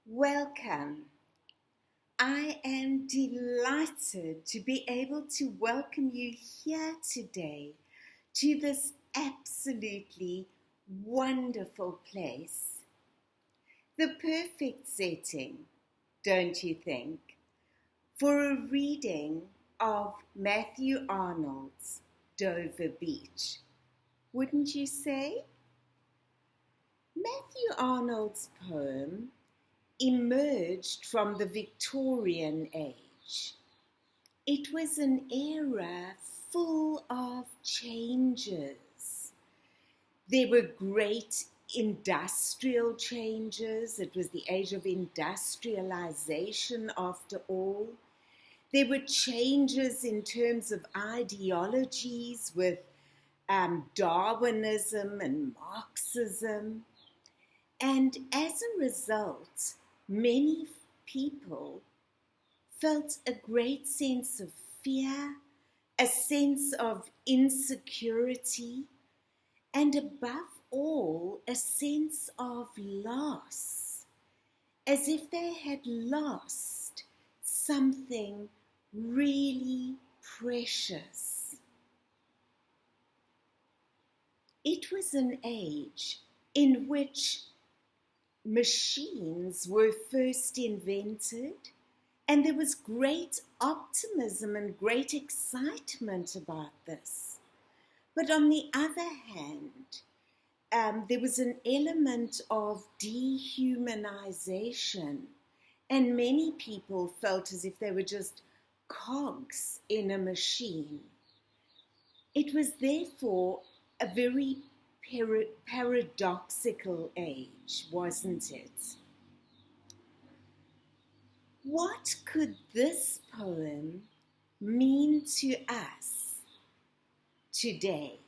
Welcome. I am delighted to be able to welcome you here today to this absolutely wonderful place. The perfect setting, don't you think, for a reading of Matthew Arnold's Dover Beach, wouldn't you say? Matthew Arnold's poem emerged from the Victorian age. It was an era full of changes. There were great industrial changes. It was the age of industrialization, after all. There were changes in terms of ideologies with Darwinism and Marxism. And as a result, many people felt a great sense of fear, a sense of insecurity, and above all, a sense of loss, as if they had lost something really precious. It was an age in which machines were first invented, and there was great optimism and great excitement about this. But on the other hand, there was an element of dehumanization, and many people felt as if they were just cogs in a machine. It was therefore a very paradoxical age, wasn't it? What could this poem mean to us today?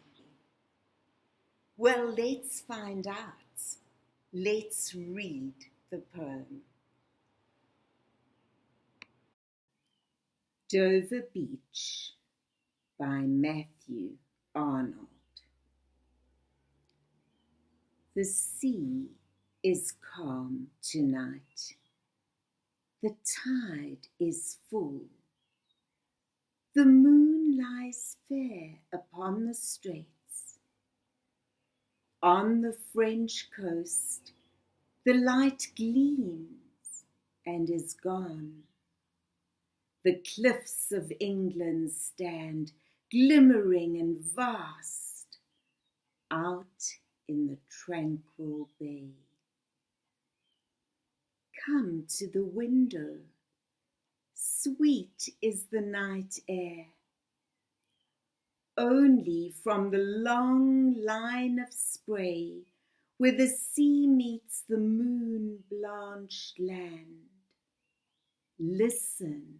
Well, let's find out. Let's read the poem. Dover Beach by Matthew Arnold. The sea is calm tonight. The tide is full. The moon lies fair upon the straits. On the French coast, the light gleams and is gone. The cliffs of England stand glimmering and vast out in the tranquil bay. Come to the window, sweet is the night air. Only from the long line of spray, where the sea meets the moon-blanched land, listen.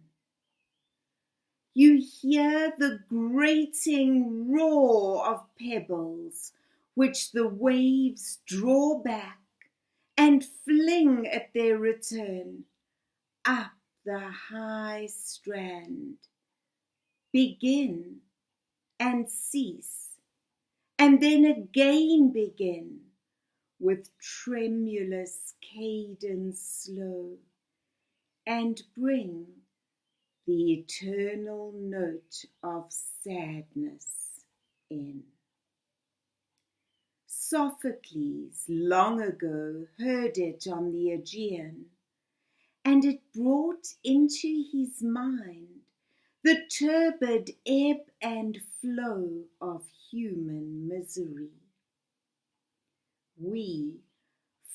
You hear the grating roar of pebbles, which the waves draw back and fling at their return up the high strand, begin and cease, and then again begin with tremulous cadence slow, and bring the eternal note of sadness in. Sophocles long ago heard it on the Aegean, and it brought into his mind the turbid ebb and flow of human misery. We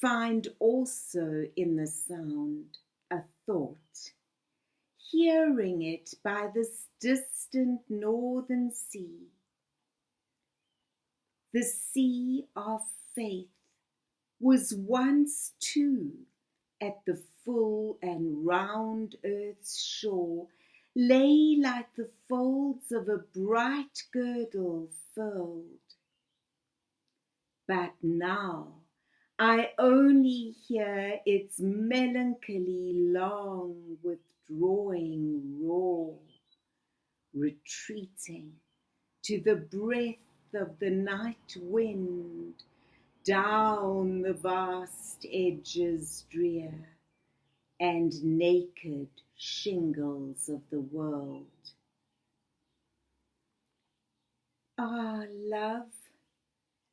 find also in the sound a thought, hearing it by this distant northern sea. The sea of faith was once too at the full and round earth's shore, lay like the folds of a bright girdle furled. But now I only hear its melancholy long withdrawing roar, retreating to the breath of the night wind down the vast edges drear, and naked shingles of the world. Ah, love,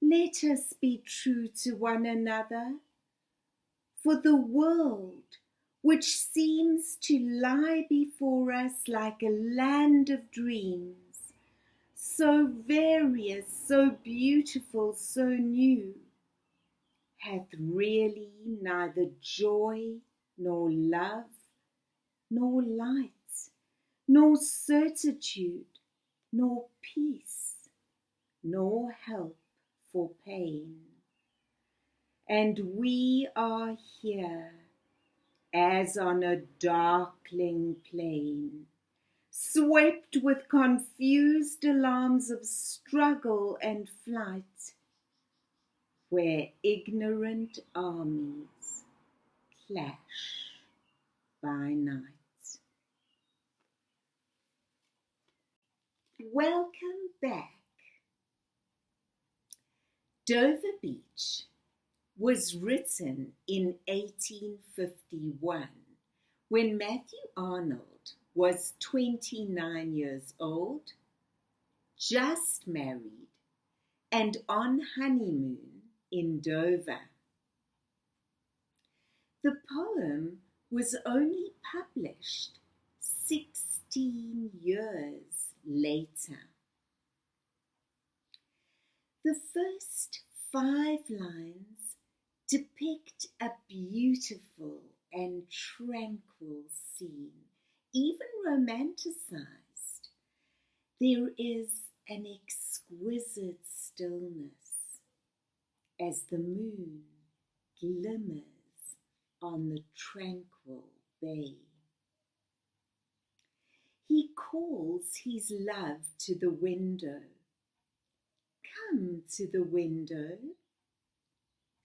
let us be true to one another, for the world, which seems to lie before us like a land of dreams, so various, so beautiful, so new, hath really neither joy, nor love, nor light, nor certitude, nor peace, nor help for pain. And we are here, as on a darkling plain, swept with confused alarms of struggle and flight, where ignorant armies clash by night. Welcome back. Dover Beach was written in 1851 when Matthew Arnold was 29 years old, just married, and on honeymoon in Dover. The poem was only published 16 years later. The first 5 lines depict a beautiful and tranquil scene, even romanticized. There is an exquisite stillness as the moon glimmers on the tranquil bay. He calls his love to the window. Come to the window.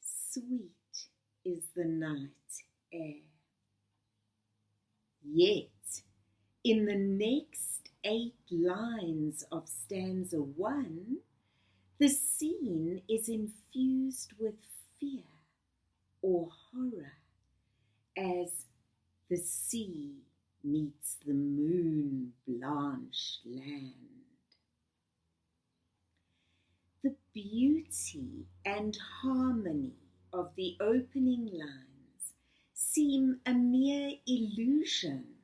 Sweet is the night air. Yet, in the next 8 lines of stanza 1, the scene is infused with fear or horror as the sea meets the moon-blanched land. The beauty and harmony of the opening lines seem a mere illusion,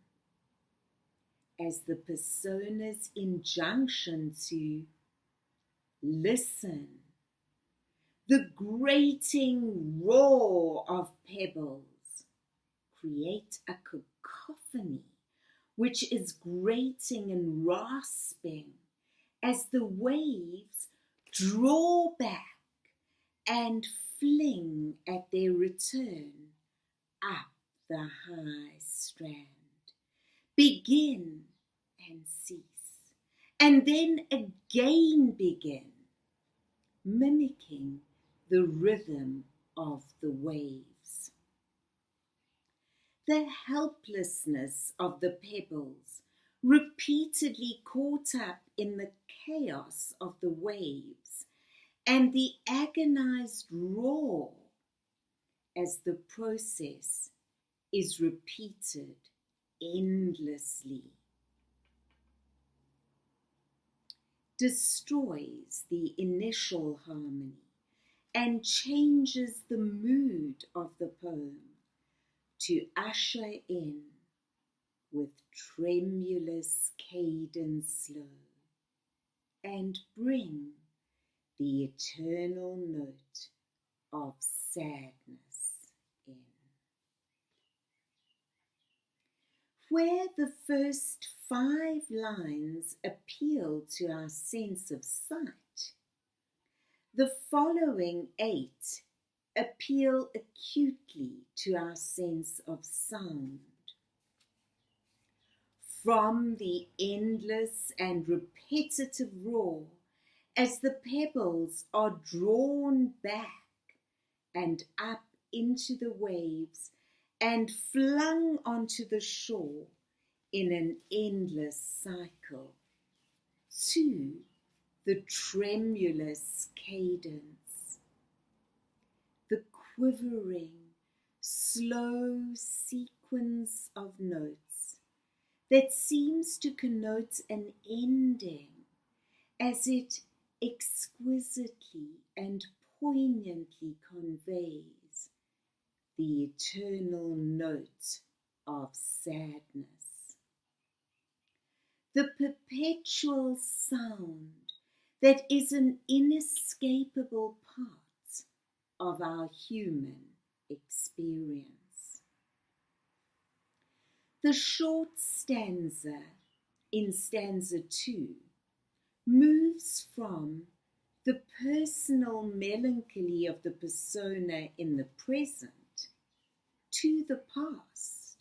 as the persona's injunction to listen, the grating roar of pebbles, create a cacophony which is grating and rasping as the waves draw back and fling at their return up the high strand, begin and cease, and then again begin, mimicking the rhythm of the waves. The helplessness of the pebbles, repeatedly caught up in the chaos of the waves, and the agonized roar as the process is repeated endlessly, destroys the initial harmony and changes the mood of the poem to usher in with tremulous cadence slow and bring the eternal note of sadness in. Where the first 5 lines appeal to our sense of sight, the following 8 appeal acutely to our sense of sound. From the endless and repetitive roar, as the pebbles are drawn back and up into the waves and flung onto the shore in an endless cycle, to the tremulous cadence, the quivering, slow sequence of notes that seems to connote an ending, as it exquisitely and poignantly conveys the eternal note of sadness. The perpetual sound that is an inescapable part of our human experience. The short stanza in stanza 2 moves from the personal melancholy of the persona in the present to the past,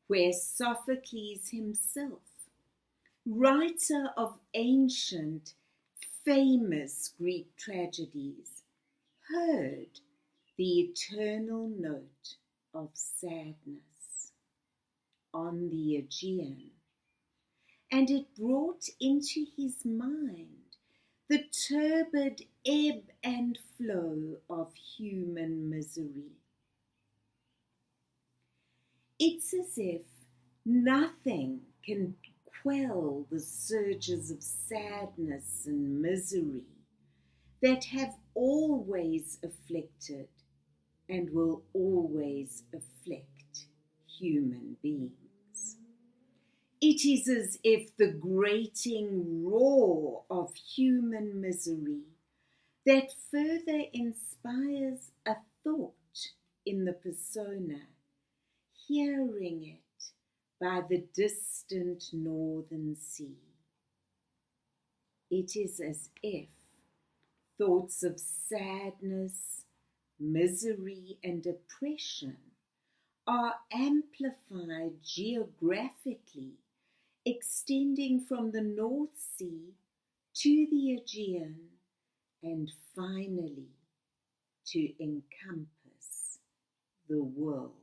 where Sophocles himself, writer of ancient, famous Greek tragedies, heard the eternal note of sadness on the Aegean, and it brought into his mind the turbid ebb and flow of human misery. It's as if nothing can quell the surges of sadness and misery that have always afflicted and will always afflict human beings. It is as if the grating roar of human misery that further inspires a thought in the persona, hearing it by the distant northern sea. It is as if thoughts of sadness, misery, and oppression are amplified geographically, extending from the North Sea to the Aegean and finally to encompass the world.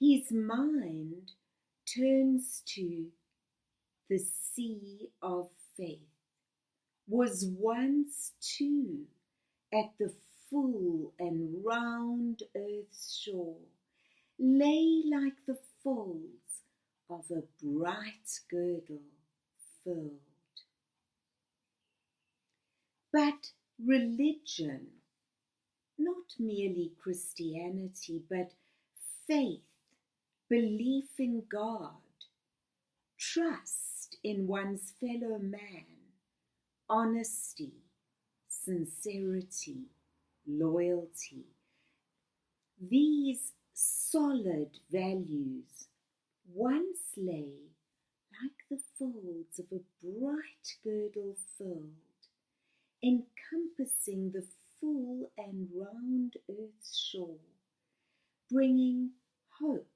His mind turns to the sea of faith, was once too at the full and round earth's shore, lay like the folds of a bright girdle furled. But religion, not merely Christianity, but faith, belief in God, trust in one's fellow man, honesty, sincerity, loyalty. These solid values once lay like the folds of a bright girdle furled, encompassing the full and round earth's shore, bringing hope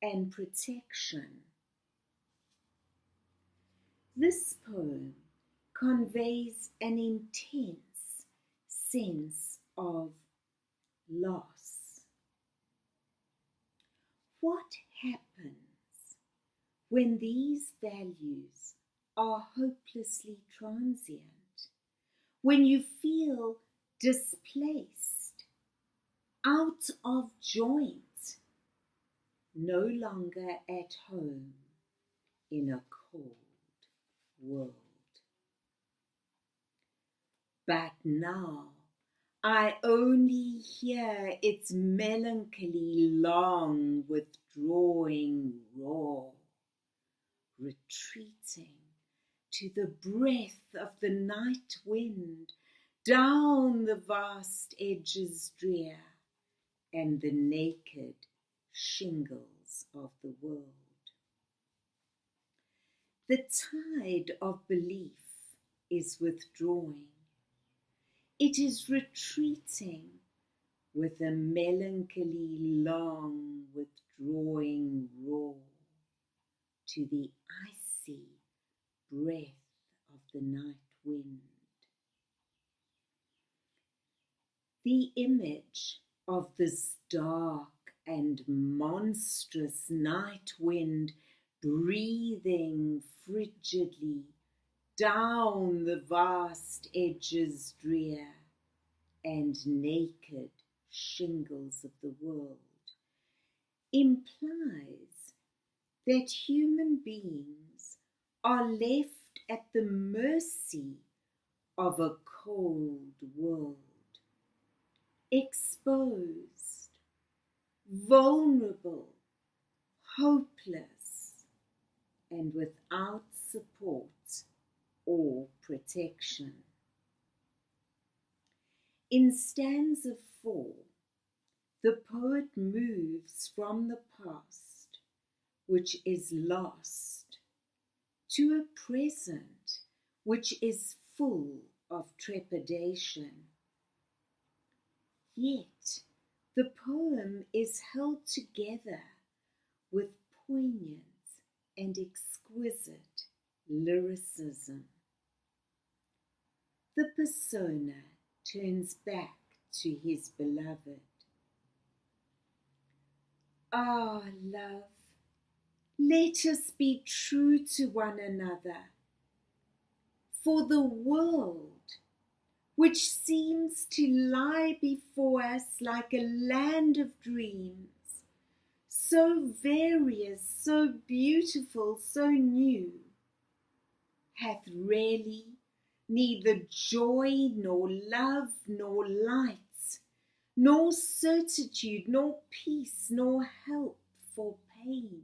and protection. This poem conveys an intense sense of loss. What happens when these values are hopelessly transient? When you feel displaced, out of joint, no longer at home in a cold world. But now I only hear its melancholy long withdrawing roar, retreating to the breath of the night wind down the vast edges drear and the naked shingles of the world. The tide of belief is withdrawing. It is retreating with a melancholy long withdrawing roar to the icy breath of the night wind. The image of this dark and monstrous night wind breathing frigidly down the vast edges drear and naked shingles of the world, implies that human beings are left at the mercy of a cold world, exposed, vulnerable, hopeless, and without support or protection. In stanza 4, the poet moves from the past, which is lost, to a present which is full of trepidation. Yet the poem is held together with poignant and exquisite lyricism. The persona turns back to his beloved. Ah, love, let us be true to one another, for the world, which seems to lie before us like a land of dreams, so various, so beautiful, so new, hath really neither joy, nor love, nor light, nor certitude, nor peace, nor help for pain.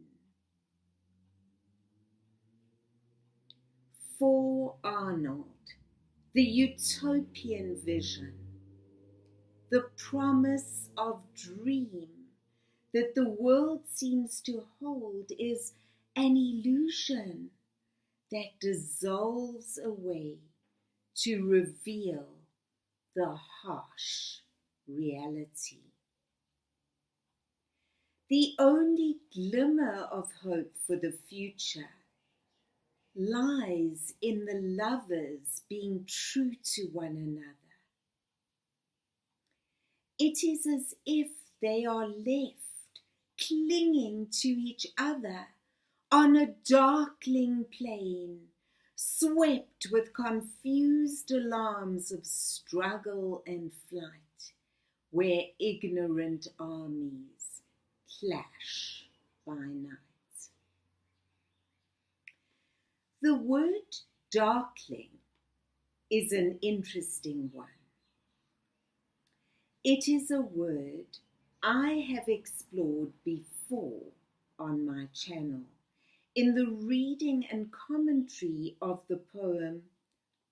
For Arnold, the utopian vision, the promise of dream that the world seems to hold, is an illusion that dissolves away to reveal the harsh reality. The only glimmer of hope for the future lies in the lovers being true to one another. It is as if they are left clinging to each other on a darkling plain, swept with confused alarms of struggle and flight, where ignorant armies clash by night. The word darkling is an interesting one. It is a word I have explored before on my channel in the reading and commentary of the poem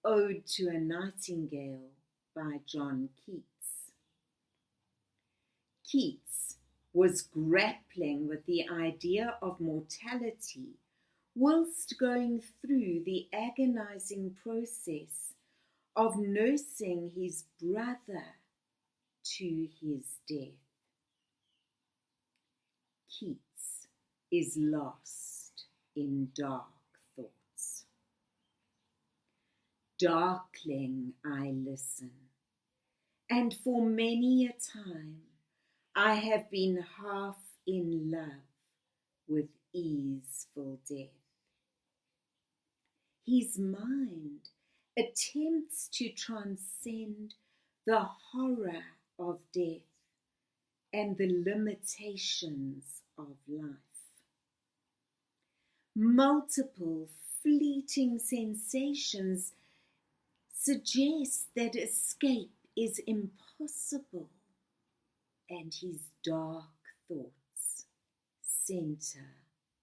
Ode to a Nightingale by John Keats. Keats was grappling with the idea of mortality whilst going through the agonizing process of nursing his brother to his death. Keats is lost in dark thoughts. Darkling I listen, and for many a time I have been half in love with easeful death. His mind attempts to transcend the horror of death and the limitations of life. Multiple fleeting sensations suggest that escape is impossible, and his dark thoughts center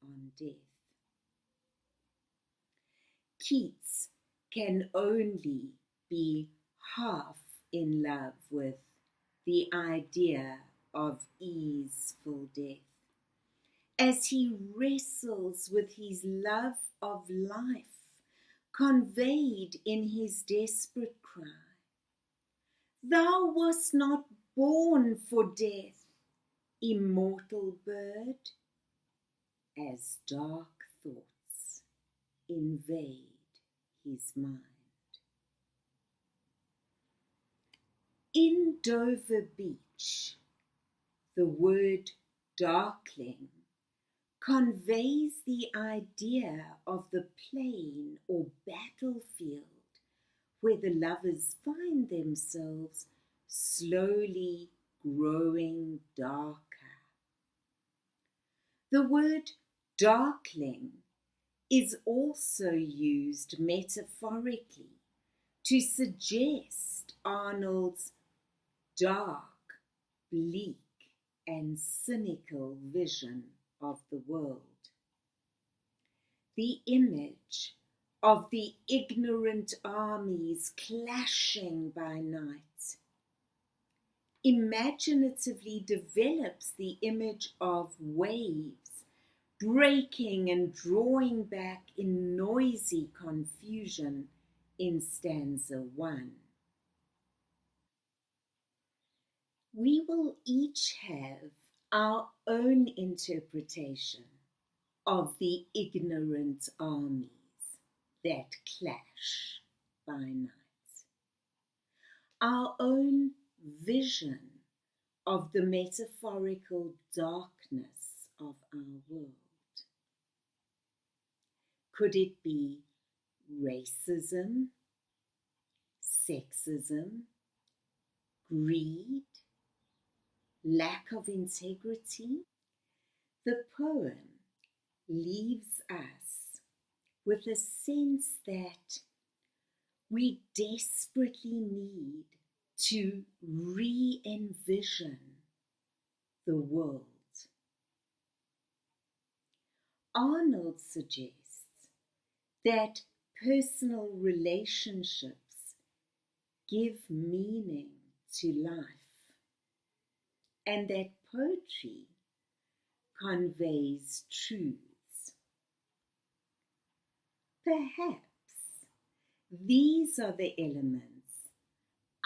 on death. Keats can only be half in love with the idea of easeful death, as he wrestles with his love of life, conveyed in his desperate cry, "Thou wast not born for death, immortal bird," as dark thoughts invade his mind. In Dover Beach, the word darkling conveys the idea of the plain or battlefield where the lovers find themselves slowly growing darker. The word darkling is also used metaphorically to suggest Arnold's dark, bleak, and cynical vision of the world. The image of the ignorant armies clashing by night imaginatively develops the image of waves breaking and drawing back in noisy confusion in stanza 1. We will each have our own interpretation of the ignorant armies that clash by night, our own vision of the metaphorical darkness of our world. Could it be racism, sexism, greed, lack of integrity? The poem leaves us with a sense that we desperately need to re-envision the world. Arnold suggests that personal relationships give meaning to life, and that poetry conveys truths. Perhaps these are the elements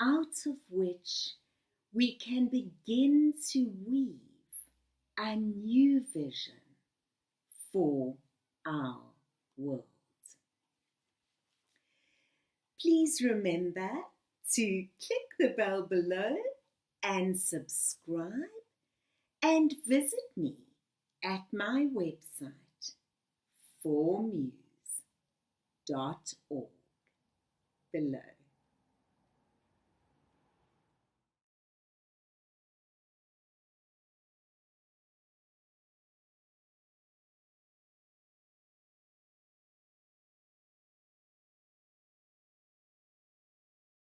out of which we can begin to weave a new vision for our world. Please remember to click the bell below and subscribe, and visit me at my website formuse.org below.